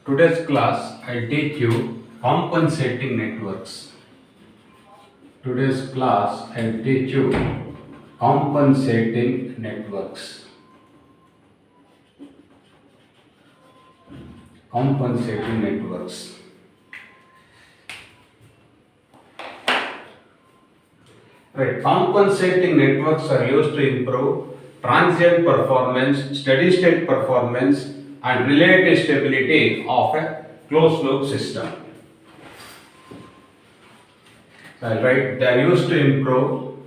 Today's class I teach you compensating networks. Today's class I teach you compensating networks. Compensating networks. Right. Compensating networks are used to improve transient performance, steady state performance, and relative stability of a closed loop system. Right, they are used to improve.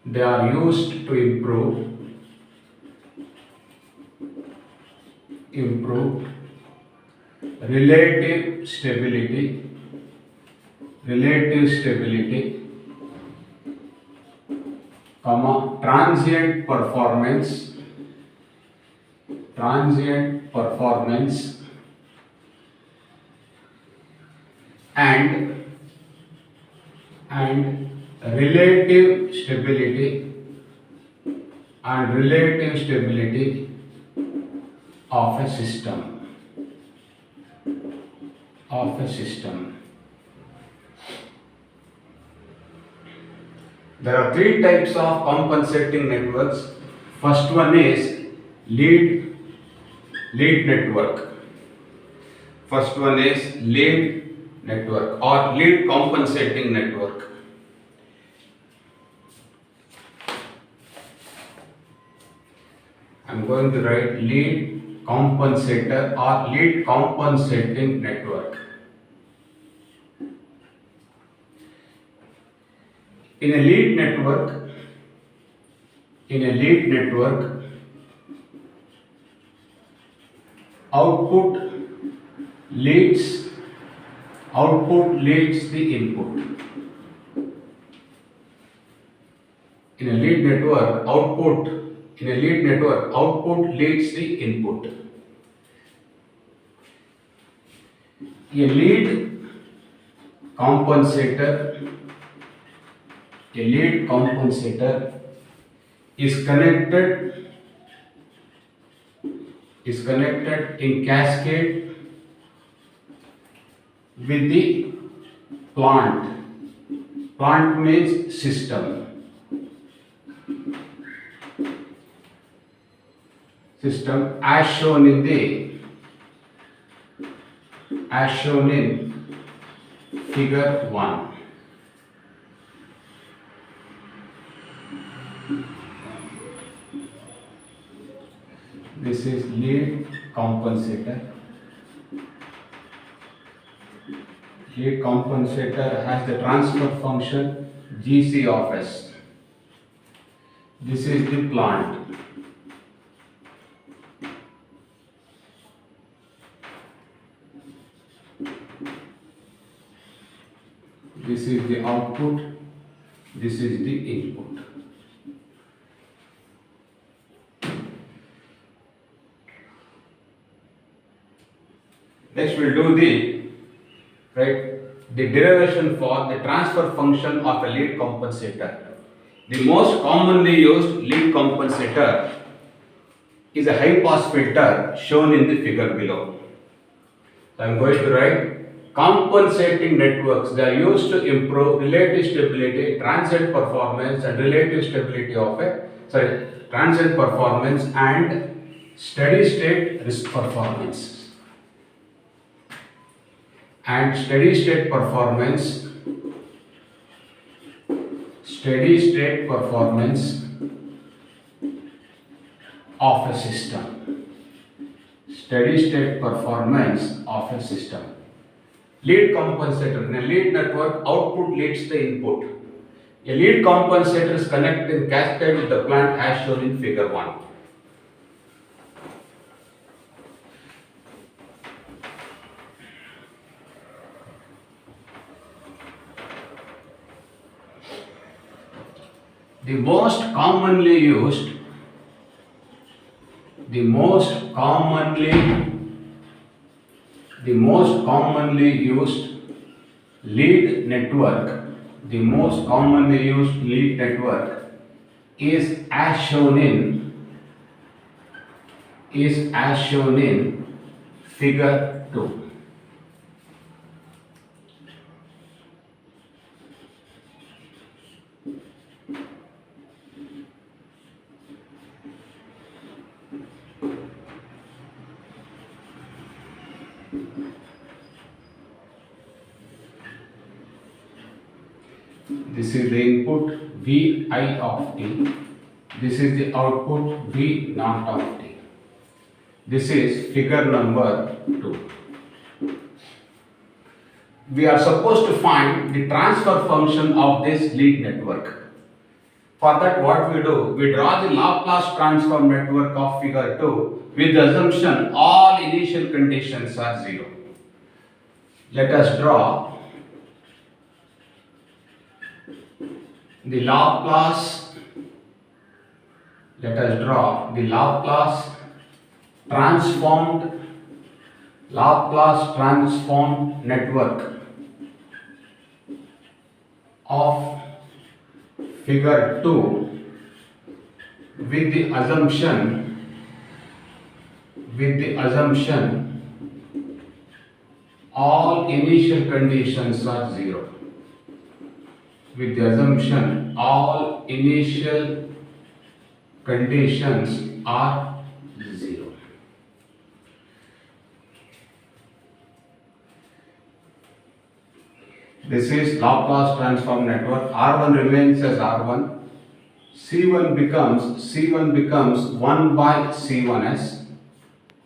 They are used to improve relative stability, transient performance, and relative stability of a system. There are three types of compensating networks. First one is lead network. First one is lead network or lead compensating network. I'm going to write lead compensator or lead compensating network. In a lead network, output leads the input. In a lead network, output leads the input. A lead compensator is connected in cascade with the plant. Plant means system as shown in figure 1. This is lead compensator. Lead compensator has the transfer function GC of S. This is the plant. This is the output. This is the input. Next we'll do the derivation for the transfer function of a lead compensator. The most commonly used lead compensator is a high pass filter shown in the figure below. So I am going to write compensating networks. They are used to improve relative stability, transient performance, and transient performance and steady state risk performance. And steady state performance of a system. Lead compensator. In a lead network, output leads the input. A lead compensator is connected in cascade with the plant as shown in figure 1. The most commonly used lead network is as shown in figure 2. This is the input Vi of t. This is the output V naught of t. This is figure number 2. We are supposed to find the transfer function of this lead network. For that, what we do, we draw the Laplace transform network of figure 2 with the assumption all initial conditions are 0. Let us draw the Laplace transformed network of figure 2 with the assumption all initial conditions are 0. With the assumption all initial conditions are 0. This is Laplace transform network. R1 remains as R1. C1 becomes 1 by C1s.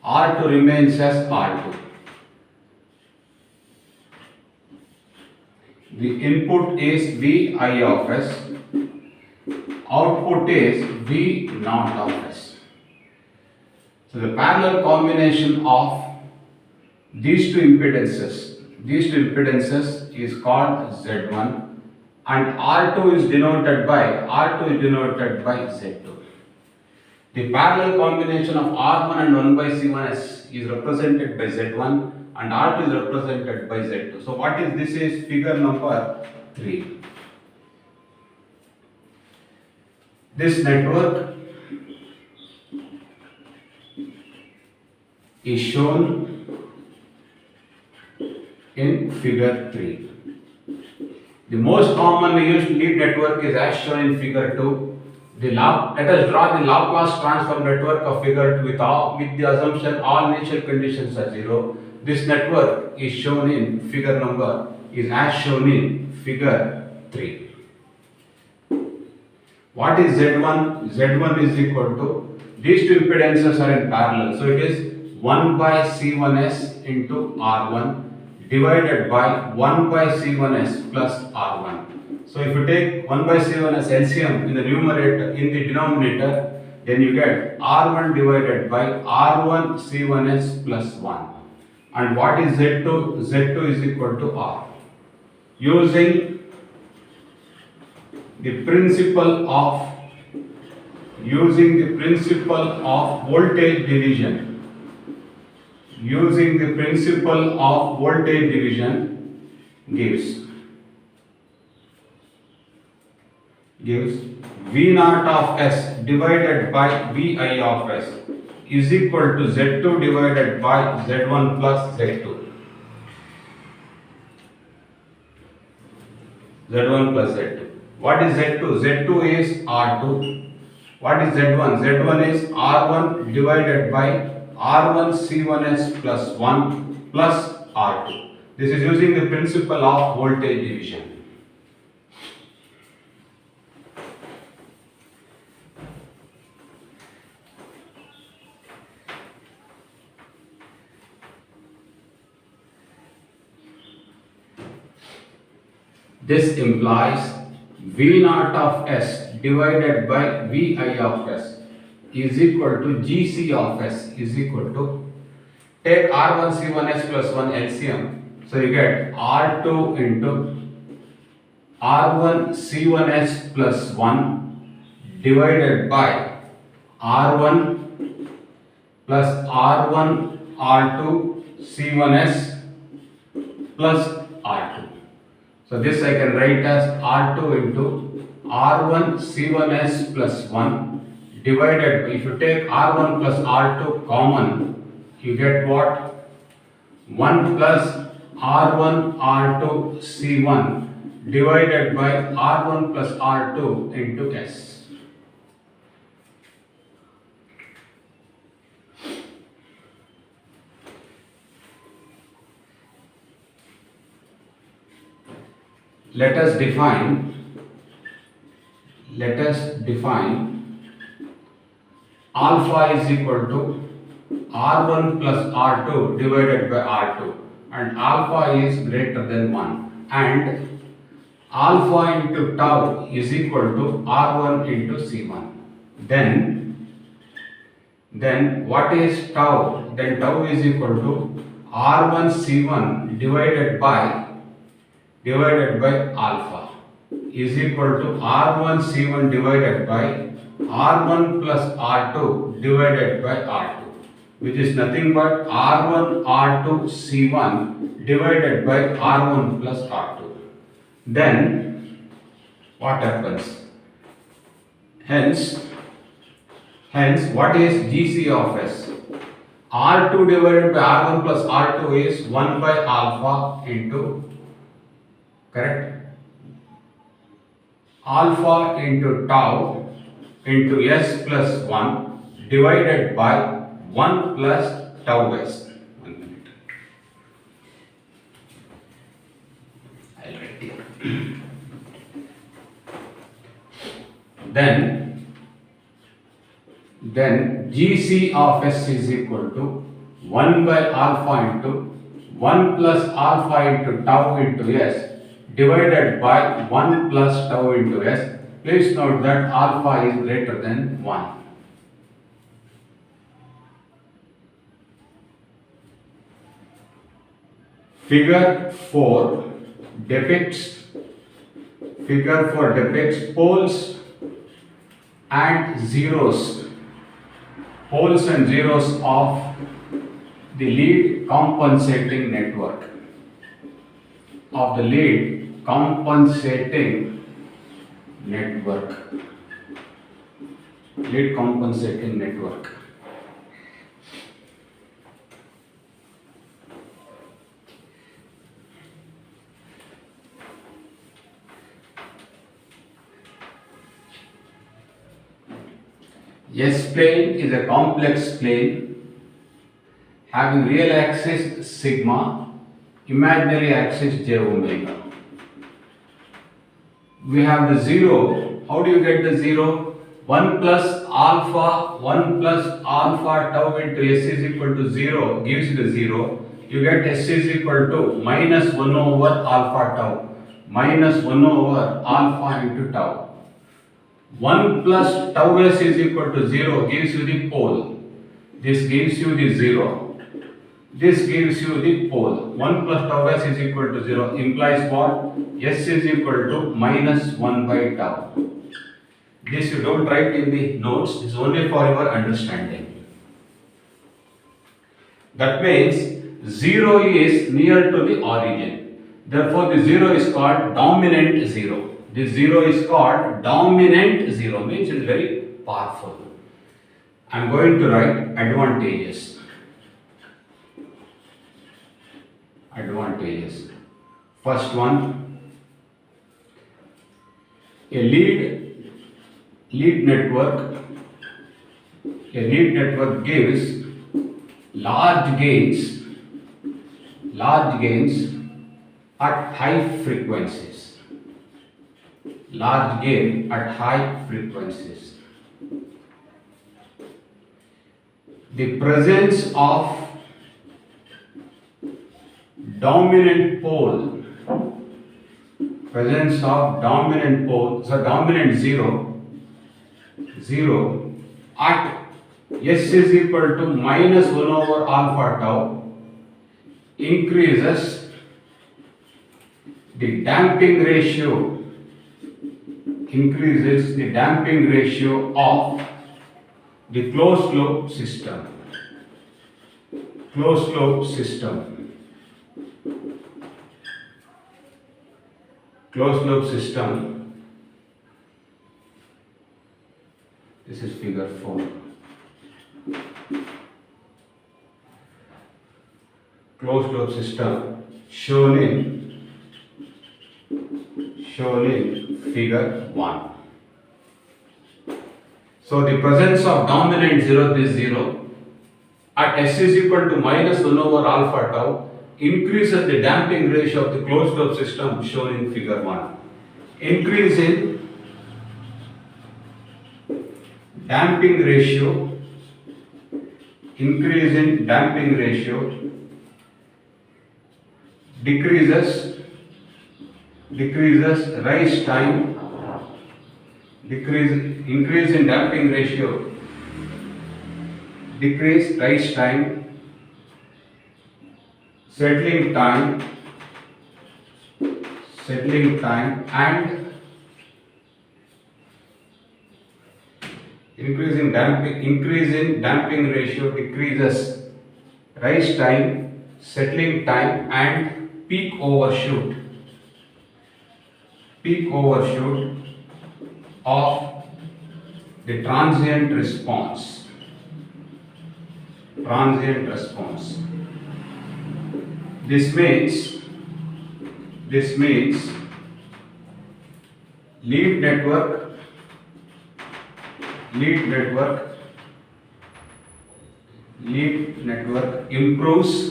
R2 remains as R2. The input is Vi of s. Output is V naught of s. So the parallel combination of these two impedances is called Z1, and R2 is denoted by Z2. The parallel combination of R1 and 1 by C1s is represented by Z1 and R2 is represented by Z2. So what is this? Is figure number 3. This network is shown in figure 3. The most commonly used lead network is as shown in figure 2. Let us draw the Laplace transform network of figure 2 with the assumption all initial conditions are 0. This network is shown in as shown in figure 3. What is Z1? Z1 is equal to, these two impedances are in parallel. So it is 1 by C1s into R1 divided by 1 by C1s plus R1. So if you take 1 by C1s LCM in the denominator, then you get R1 divided by R1 C1s plus 1. And what is Z2? Z2 is equal to R. Using the principle of voltage division. Gives V naught of s divided by Vi of s is equal to Z2 divided by Z1 plus Z2. What is Z2? Z2 is R2. What is Z1? Z1 is R1 divided by R1 C1s plus 1 plus R2. This is using the principle of voltage division. This implies V naught of s divided by Vi of s is equal to Gc of s is equal to, take R1 C1s plus 1 LCM. So you get R2 into R1 C1s plus 1 divided by R1 plus R1 R2 C1s plus R2. So this I can write as R2 into R1 C1s plus 1 divided by, if you take R1 plus R2 common, you get what? 1 plus R1 R2 C1 divided by R1 plus R2 into S. Let us define alpha is equal to R1 plus R2 divided by R2, and alpha is greater than 1, and alpha into tau is equal to R1 into C1. Then what is tau? Then tau is equal to R1 C1 divided by alpha is equal to R1 C1 divided by R1 plus R2 divided by R2, which is nothing but R1 R2 C1 divided by R1 plus R2. Then what happens? Hence what is GC of S? R2 divided by R1 plus R2 is 1 by alpha into, correct? Alpha into tau into S plus 1 divided by 1 plus tau S. 1 minute. I'll write here. Then GC of S is equal to 1 by alpha into 1 plus alpha into tau into S divided by 1 plus tau into S. Please note that alpha is greater than 1. Figure 4 depicts poles and zeros of the lead compensating network. Lead compensating network. S plane is a complex plane having real axis sigma, imaginary axis j omega. We have the zero. How do you get the zero? 1 plus alpha tau into S is equal to 0 gives you the 0. You get S is equal to minus 1 over alpha tau. Minus 1 over alpha into tau. 1 plus tau S is equal to 0 gives you the pole. This gives you the 0. This gives you the pole. 1 plus tau S is equal to 0 implies what? S is equal to minus 1 by tau. This you don't write in the notes, this is only for your understanding. That means 0 is near to the origin. Therefore, the 0 is called dominant 0. This 0 is called dominant 0, means it is very powerful. I am going to write advantages. First one, a lead network gives large gains at high frequencies. Large gain at high frequencies. The presence of dominant pole, so dominant 0 at S is equal to minus 1 over alpha tau increases the damping ratio of the closed loop system. This is figure 4. closed loop system shown in figure 1. So the presence of dominant 0, this 0 at S is equal to minus 1 over alpha tau increases the damping ratio of the closed loop system shown in figure 1. Increase in damping ratio, decreases rise time, increase in damping ratio, decrease rise time, settling time, and increase in damping ratio, decreases rise time, settling time, and peak overshoot of the transient response. This means lead network improves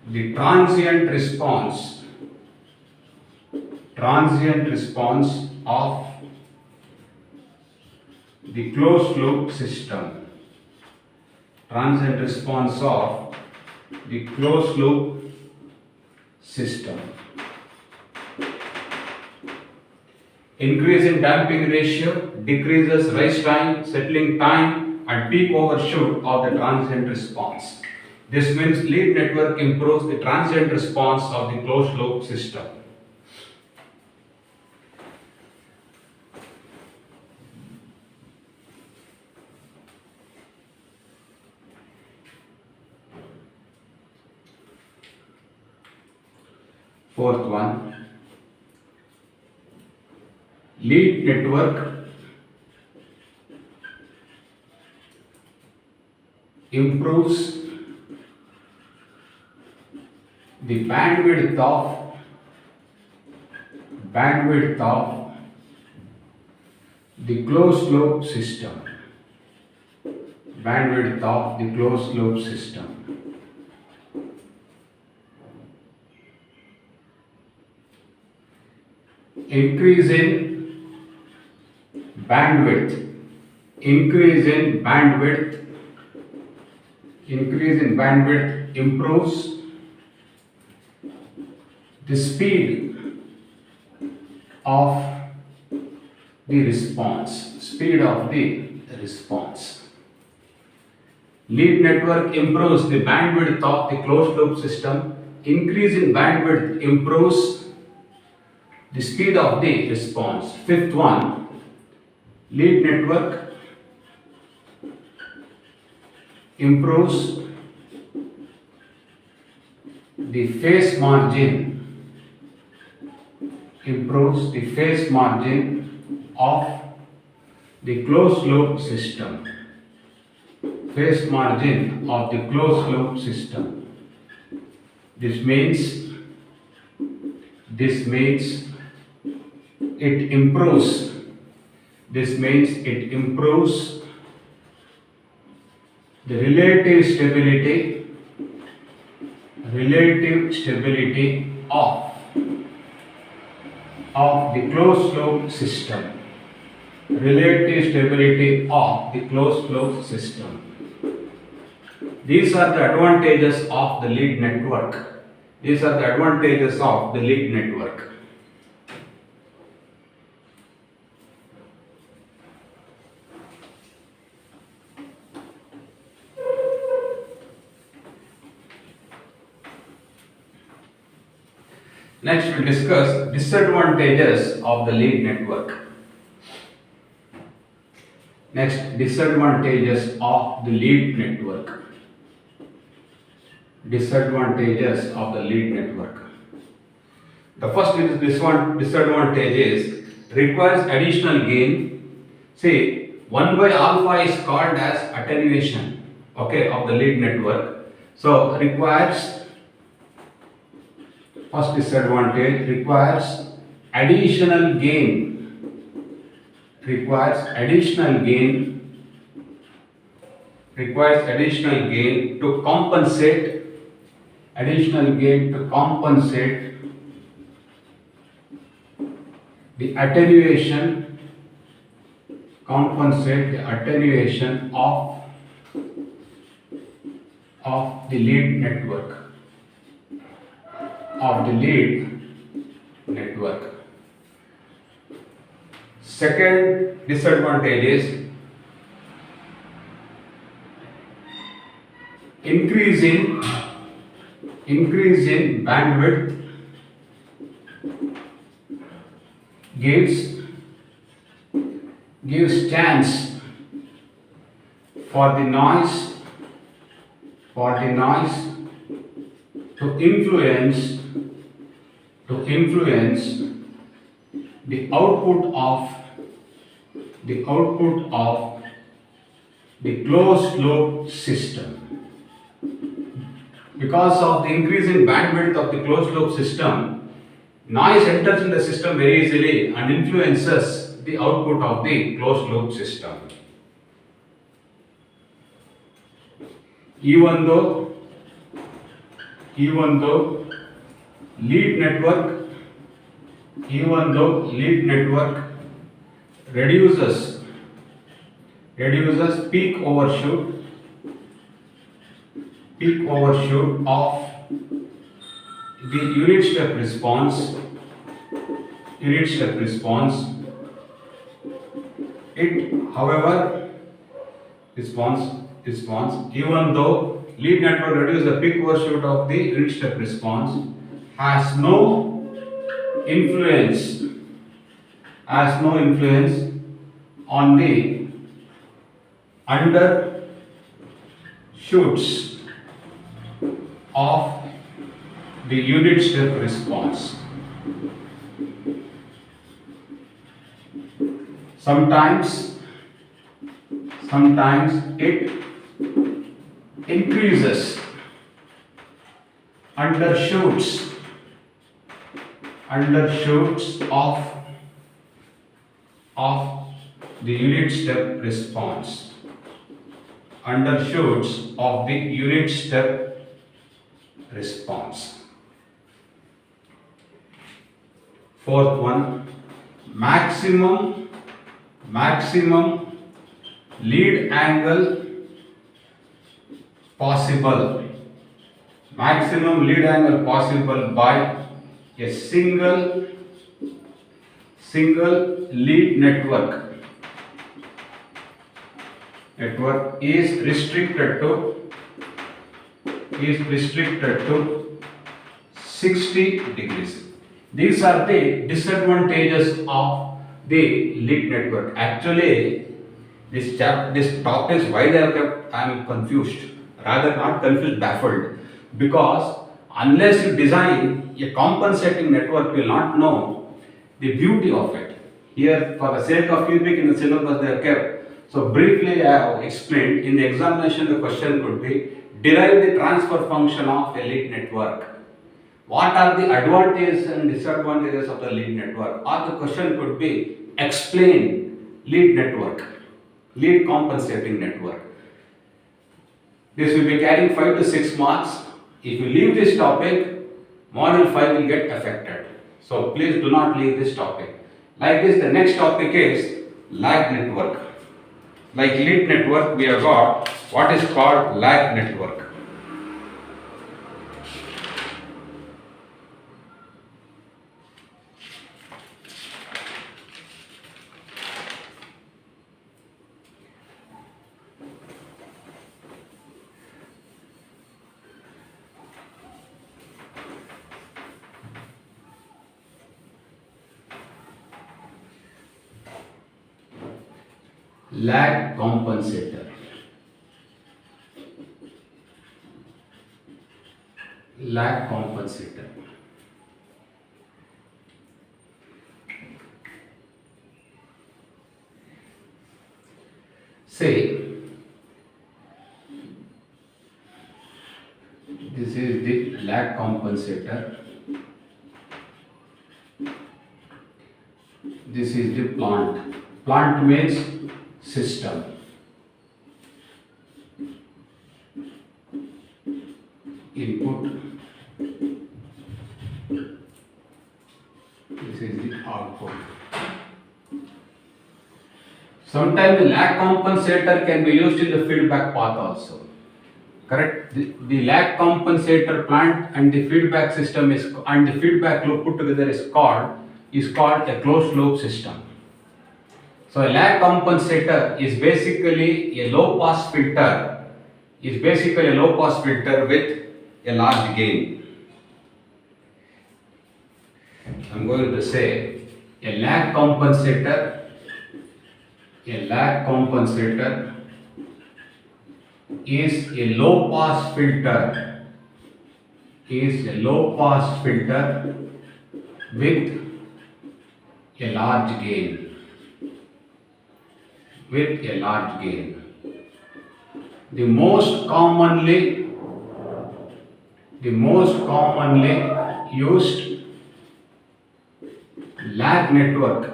the transient response of the closed loop system. Increase in damping ratio, decreases rise time, settling time, and peak overshoot of the transient response. This means lead network improves the transient response of the closed loop system. Fourth one, lead network improves the bandwidth of the closed loop system. Increase in bandwidth improves the speed of the response. Lead network improves the bandwidth of the closed loop system. Increase in bandwidth improves the speed of the response. Fifth one, lead network improves the phase margin of the closed loop system. This means it improves the relative stability of the closed loop system. These are the advantages of the lead network. Next, we'll discuss disadvantages of the lead network. Disadvantages of the lead network. The first disadvantage is requires additional gain. Say 1 by alpha is called as attenuation, okay, of the lead network. So requires, first disadvantage, requires additional gain, requires additional gain to compensate, the attenuation, of the lead network, Second disadvantage is increase in bandwidth gives chance for the noise to influence the output of the closed loop system. Because of the increase in bandwidth of the closed loop system, noise enters in the system very easily and influences the output of the closed loop system. Even though lead network reduces peak overshoot of the unit step response, it however even though lead network reduces the peak overshoot of the unit step response, has no influence on the undershoots of the unit step response. Sometimes it increases undershoots of the unit step response. Undershoots of the unit step response. Fourth one, maximum lead angle possible. Maximum lead angle possible by a single lead network is restricted to 60 degrees. These are the disadvantages of the lead network. Actually, this topic is why they have kept, I am confused, rather not confused, baffled, because unless you design a compensating network, you will not know the beauty of it. Here, for the sake of keeping in the syllabus, they have kept. So briefly, I have explained. In the examination, the question could be, derive the transfer function of a lead network. What are the advantages and disadvantages of the lead network? Or the question could be, explain lead compensating network. This will be carrying 5 to 6 marks. If you leave this topic, module 5 will get affected. So please do not leave this topic. Like this, the next topic is lag network. Like lead network, we have got what is called lag network. Lag compensator. Lag compensator. Say this is the lag compensator, this is the plant. Plant means system. Input, this is the output. Sometimes the lag compensator can be used in the feedback path also. Correct? The lag compensator plant and the feedback system is and the feedback loop put together is called a closed loop system. So a lag compensator is basically a low pass filter. With a large gain. I'm going to say a lag compensator is a low pass filter with a large gain. The most commonly used lag network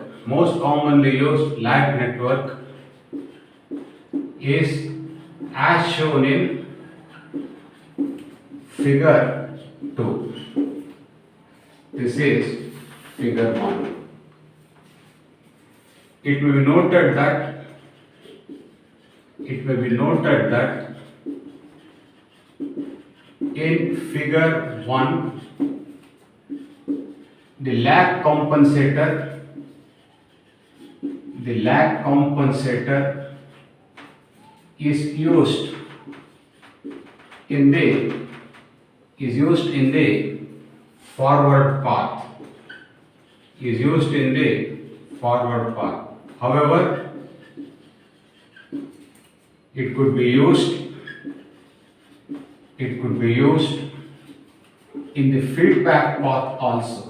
is as shown in figure 2. This is figure 1. It may be noted that in figure 1 the lag compensator is used in the forward path. However, it could be used in the feedback path also.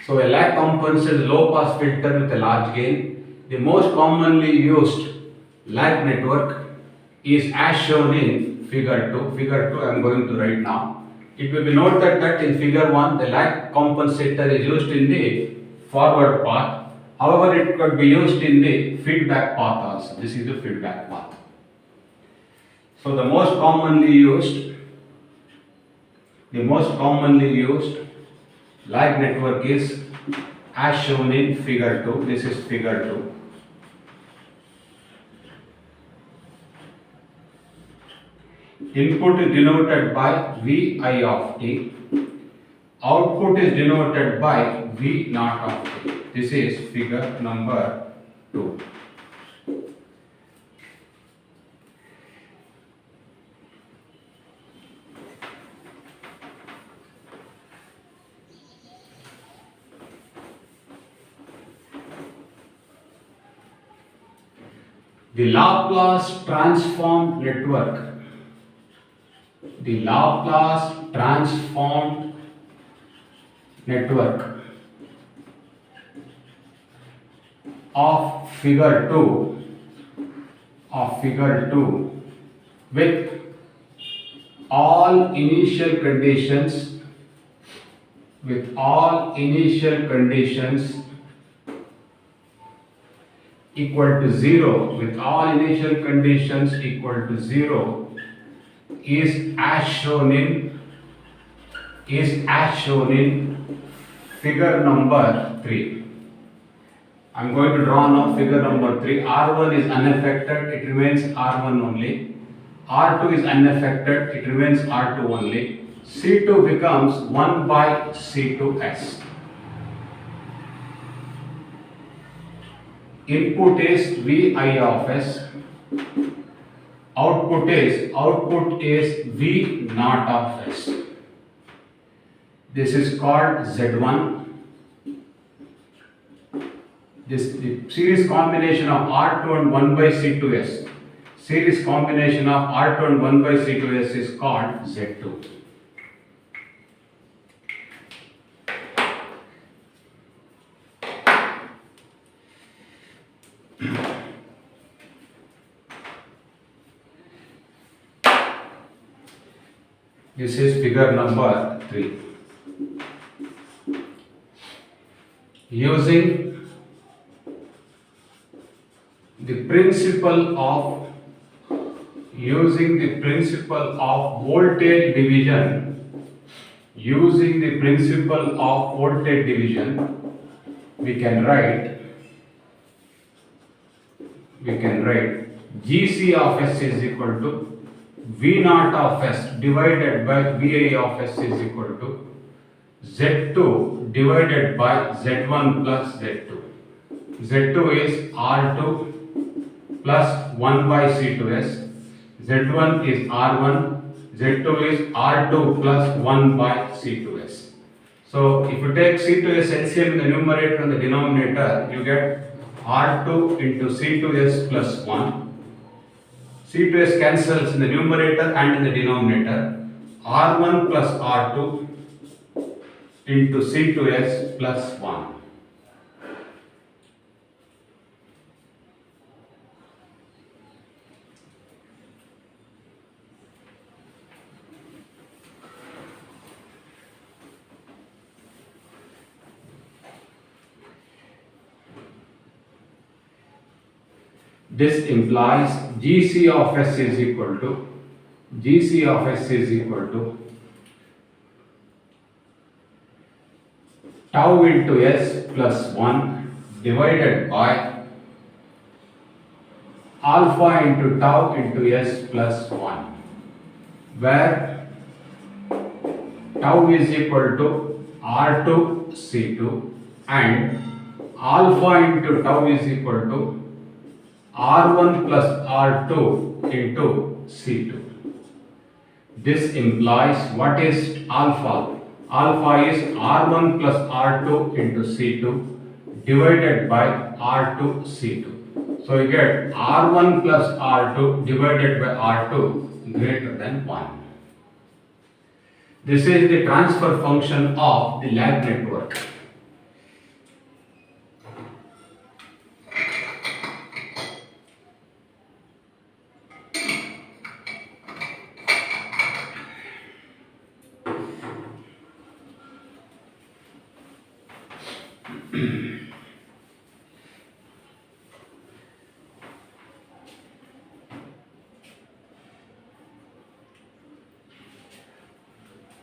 So a lag compensator is a low pass filter with a large gain. The most commonly used lag network is as shown in figure 2. Figure 2 I am going to write now. It will be noted that in figure 1 the lag compensator is used in the forward path. However, it could be used in the feedback path also. This is the feedback path. So the most commonly used lag network is as shown in figure 2. This is figure 2. Input is denoted by Vi of t. Output is denoted by V naught of t. This is figure number 2. The Laplace transformed network. Of figure 2 with all initial conditions equal to 0, is as shown in figure number 3. I am going to draw now figure number 3. R1 is unaffected, it remains R1 only. R2 is unaffected, it remains R2 only. C2 becomes 1 by C2S. Input is Vi of S. Output is V naught of S. This is called Z1. This the series combination of R2 and 1 by C2S. Series combination of R2 and 1 by C2S is called Z2. This is figure number 3. Using the principle of voltage division, we can write GC of S is equal to V naught of S divided by VI of S is equal to Z2 divided by Z1 plus Z2. Z2 is R2 plus 1 by C2S. Z1 is R1. Z2 is R2 plus 1 by C2S. So if you take C2S LCM in the numerator and the denominator, you get R2 into C2S plus 1. C2S cancels in the numerator and in the denominator. R1 plus R2 into C2S plus 1. This implies GC of S is equal to tau into S plus 1 divided by alpha into tau into S plus 1, where tau is equal to R2 C2 and alpha into tau is equal to R1 plus R2 into C2. This implies what is alpha? Alpha is R1 plus R2 into C2 divided by R2 C2. So you get R1 plus R2 divided by R2 greater than 1. This is the transfer function of the lag network.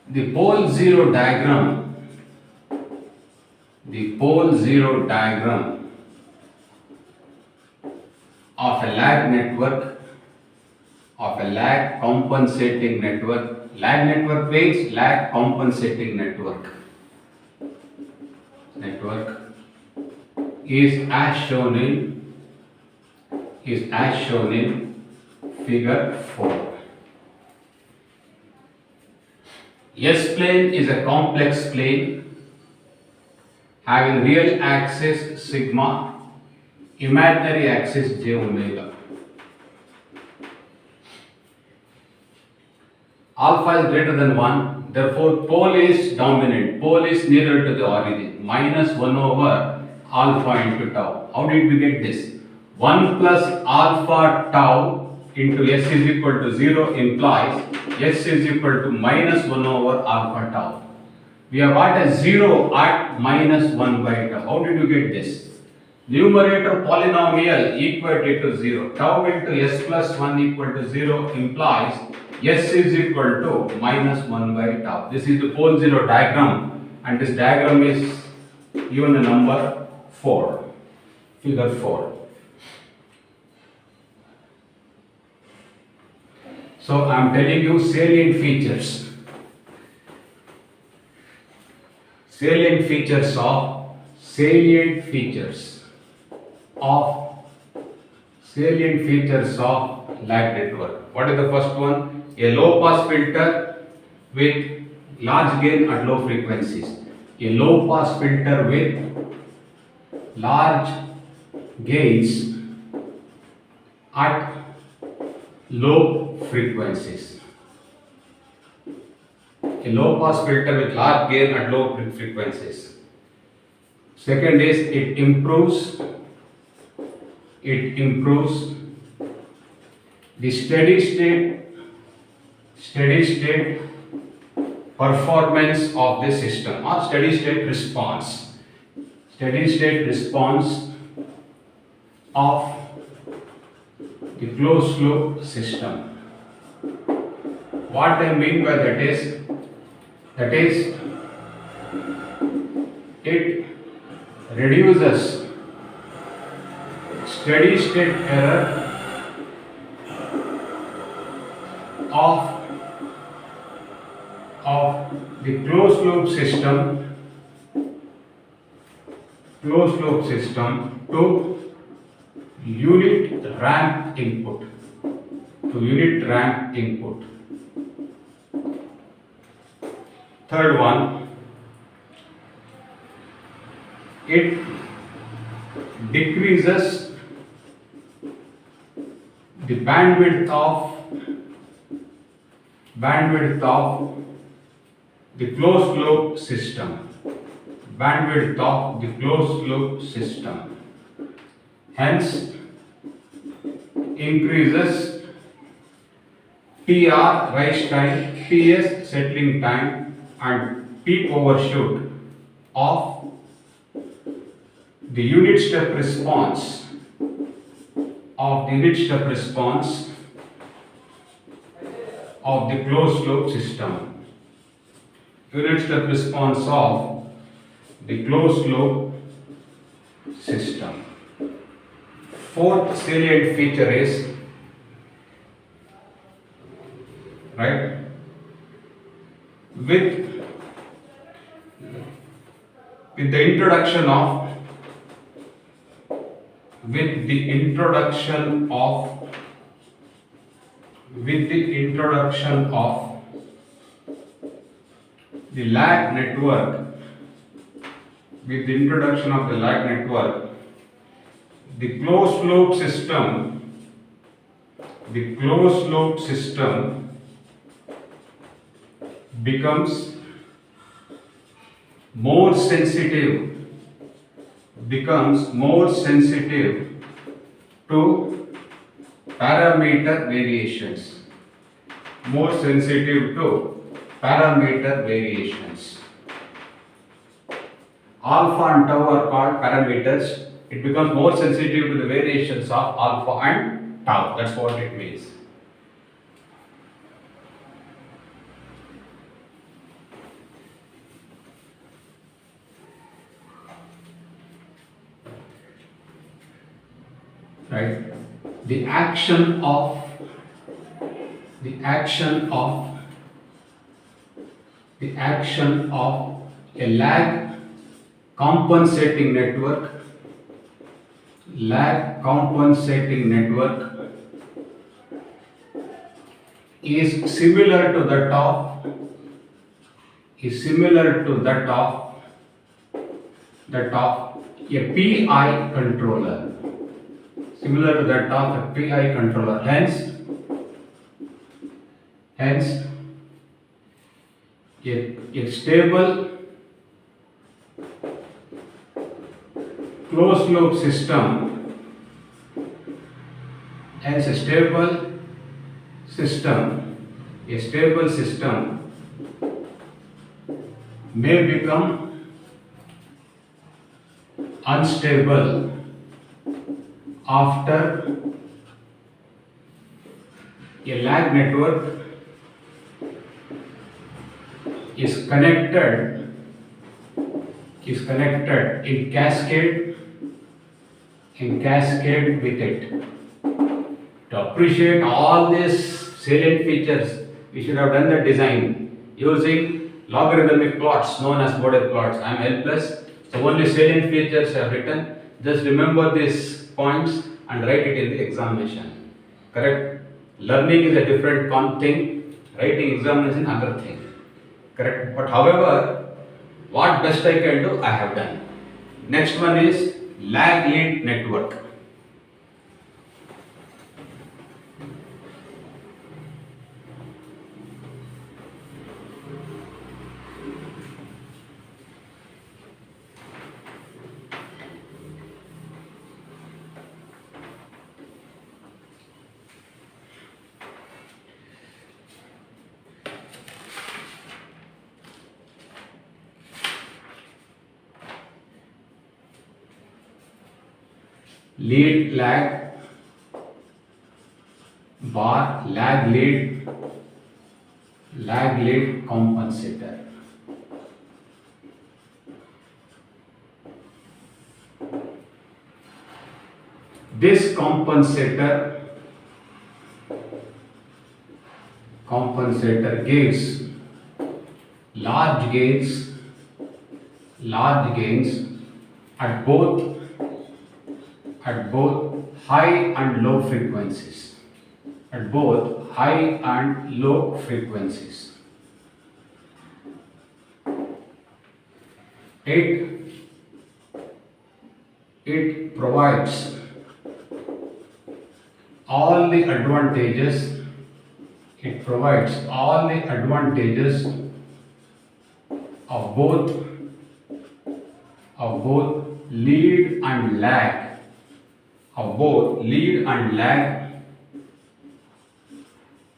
The pole zero diagram of a lag network, of a lag compensating network. Lag network means lag compensating network is as shown in figure 4. S plane is a complex plane having real axis sigma, imaginary axis j omega. Alpha is greater than 1, therefore pole is dominant, pole is nearer to the origin, minus 1 over alpha into tau. How did we get this? 1 plus alpha tau into S is equal to 0 implies S is equal to minus 1 over alpha tau. We have got a 0 at minus 1 by tau. How did you get this? Numerator polynomial equated to 0. Tau into S plus 1 equal to 0 implies S is equal to minus 1 by tau. This is the pole zero diagram, and this diagram is given the number 4, figure 4. So I am telling you salient features of lag network. What is the first one? A low pass filter with large gain at low frequencies. A low pass filter with large gains at low frequencies. A low pass filter with large gain at low frequencies. Second is it improves It improves the steady state performance of the system or steady state response of the closed loop system. What I mean by that is it reduces steady state error of the closed loop system to unit ramp input. Third one, it decreases the bandwidth of the closed loop system. Hence, increases PR rise time, PS settling time, and peak overshoot of the unit step response of the closed loop system. Unit step response of the closed loop system. Fourth salient feature is with the introduction of the lag network, the closed loop system becomes more sensitive to parameter variations. Alpha and tau are called parameters. It becomes more sensitive to the variations of alpha and tau. That's what it means. Right? The action of a lag compensating network is similar to that of a PI controller. Hence, a stable closed loop system may become unstable after a lag network is connected in cascade with it. To appreciate all these salient features, we should have done the design using logarithmic plots known as Bode plots. I am helpless, so only salient features I have written. Just remember these points and write it in the examination. Correct? Learning is a different thing, writing examination is another thing. Correct? But however, what best I can do, I have done. Next one is lag lead network. lead lag bar lag lead compensator. This compensator gives large gains at both high and low frequencies. At both high and low frequencies. It provides all the advantages. It provides all the advantages of both lead and lag,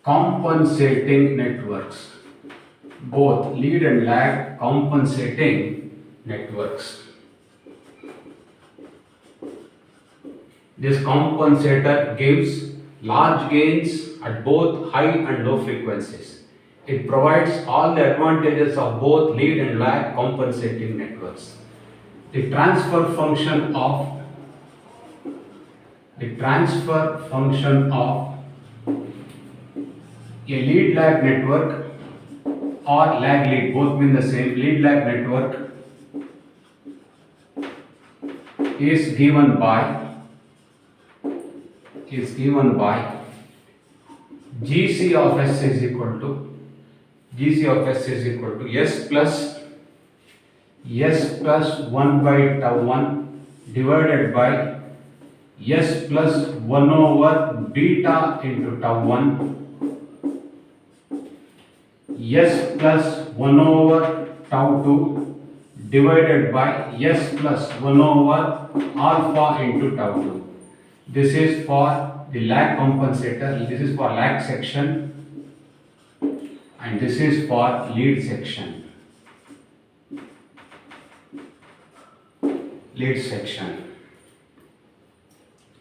compensating networks. Both lead and lag compensating networks. This compensator gives large gains at both high and low frequencies. It provides all the advantages of both lead and lag compensating networks. The transfer function of a lead lag network or lag lead, both mean the same. Lead lag network is given by GC of S is equal to S plus 1 by tau 1 divided by S plus 1 over beta into tau 1, S plus 1 over tau 2 divided by S plus 1 over alpha into tau 2. This is for the lag compensator, this is for lag section, and this is for lead section.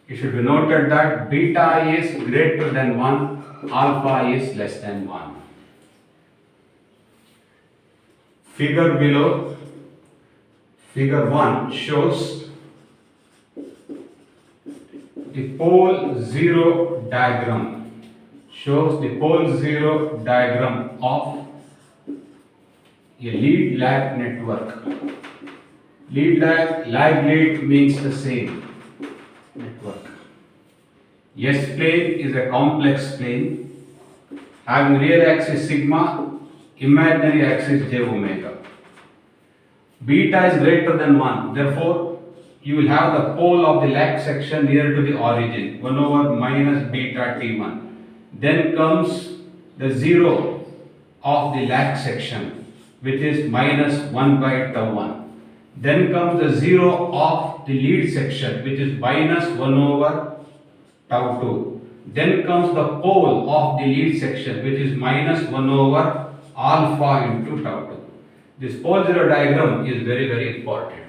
It should be noted that beta is greater than 1, alpha is less than 1. Figure below, figure 1 shows the pole zero diagram. Of a lead lag network. Lag lead means the same network. S plane is a complex plane having real axis sigma, imaginary axis j omega. Beta is greater than 1, therefore you will have the pole of the lag section near to the origin, 1 over minus beta T1. Then comes the 0 of the lag section, which is minus 1 by tau 1. Then comes the 0 of the lead section, which is minus 1 over tau 2. Then comes the pole of the lead section, which is minus 1 over alpha into tau 2. This pole zero diagram is very, very important.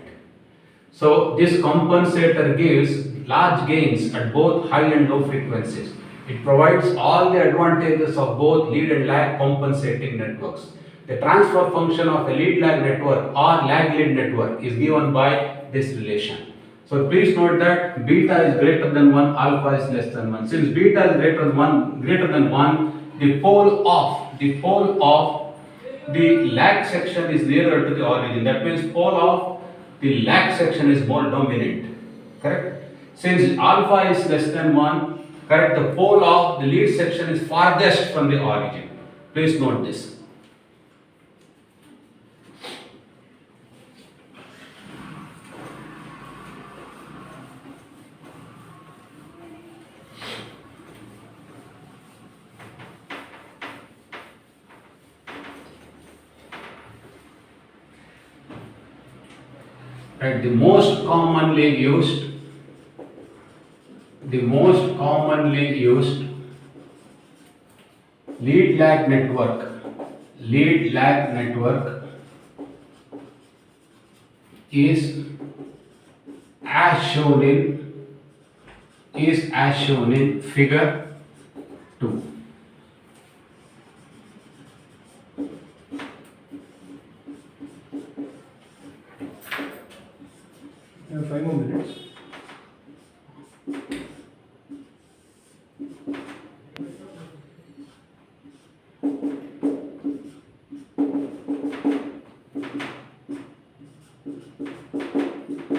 So this compensator gives large gains at both high and low frequencies. It provides all the advantages of both lead and lag compensating networks. The transfer function of a lead lag network or lag lead network is given by this relation. So please note that beta is greater than 1, alpha is less than 1. Since beta is greater than 1, the pole of the lag section is nearer to the origin. That means pole of the lag section is more dominant. Correct? Since alpha is less than 1, correct, the pole of the lead section is farthest from the origin. Please note this. Right, the most commonly used lead lag network is as shown in is as shown in figure 2. You have 5 more minutes.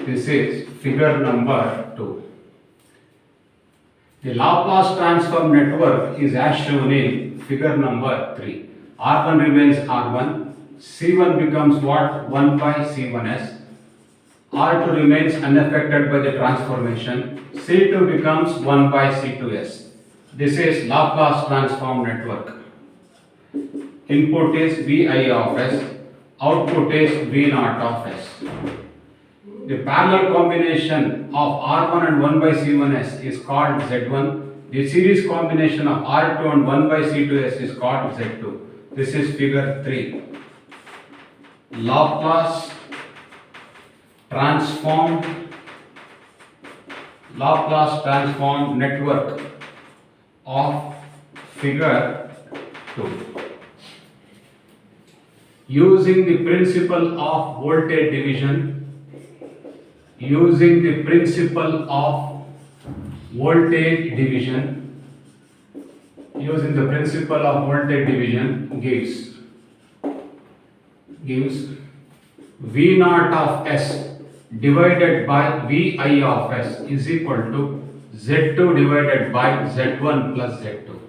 This is figure number 2. The Laplace transform network is as shown in figure number 3. R1 remains R1, C1 becomes what? 1 by C1s. R2 remains unaffected by the transformation. C2 becomes 1 by C2s. This is Laplace transform network. Input is Vi of s, output is V naught of s. The parallel combination of R1 and 1 by C1s is called Z1. The series combination of R2 and 1 by C2s is called Z2. This is figure 3. Laplace transform network of figure 2. Using the principle of voltage division, gives V naught of s divided by Vi of s is equal to Z2 divided by Z1 plus Z2.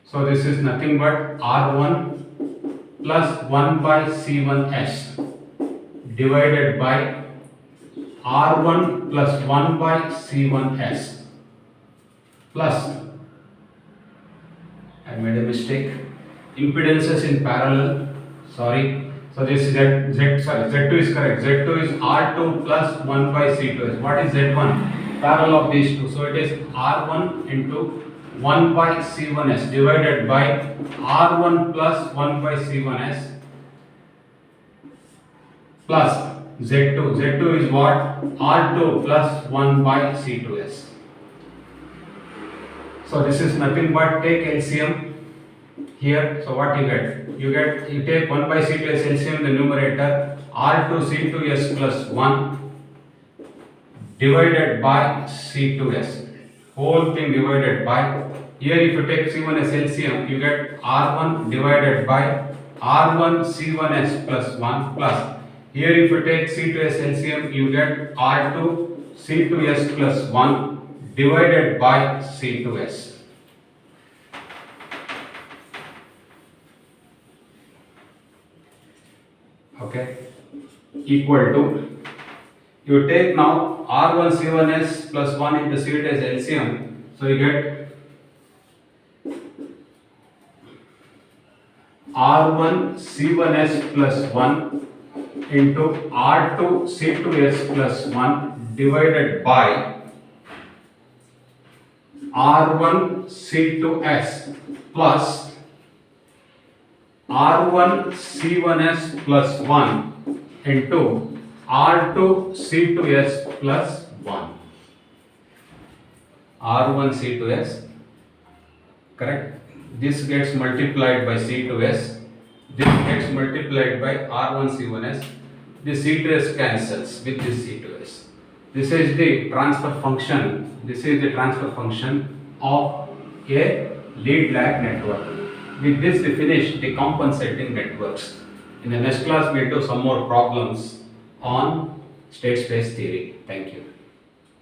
So this is nothing but R1 plus 1 by C1s divided by R1 plus 1 by C1s plus, I made a mistake, impedances in parallel, sorry. So this Z2 is correct. Z2 is R2 plus 1 by C2s. What is Z1? Parallel of these two. So it is R1 into 1 by C1s divided by R1 plus 1 by C1s plus Z2. Z2 is what? R2 plus 1 by C2s. So this is nothing but take LCM here. So what you get? You take 1 by C2s LCM in the numerator, R2 C2s plus 1 divided by C2s. Whole thing divided by, here if you take C1s LCM, you get R1 divided by R1 C1s plus 1 plus, here if you take C2s LCM, you get R2 C2s plus 1 divided by C2s. Okay, equal to, you take now R1 C1s plus 1 into C2s LCM, so you get R1 C1s plus 1 into R2 C2s plus 1 divided by R1 C2s plus R1 C1s plus 1 into R2 C2s plus 1. R1 C2s, correct? This gets multiplied by C2s, this gets multiplied by R1 C1s, this C2s cancels with this C2s. This is the transfer function, of a lead lag network. With this we finish the compensating networks. In the next class we will do some more problems on state space theory. Thank you.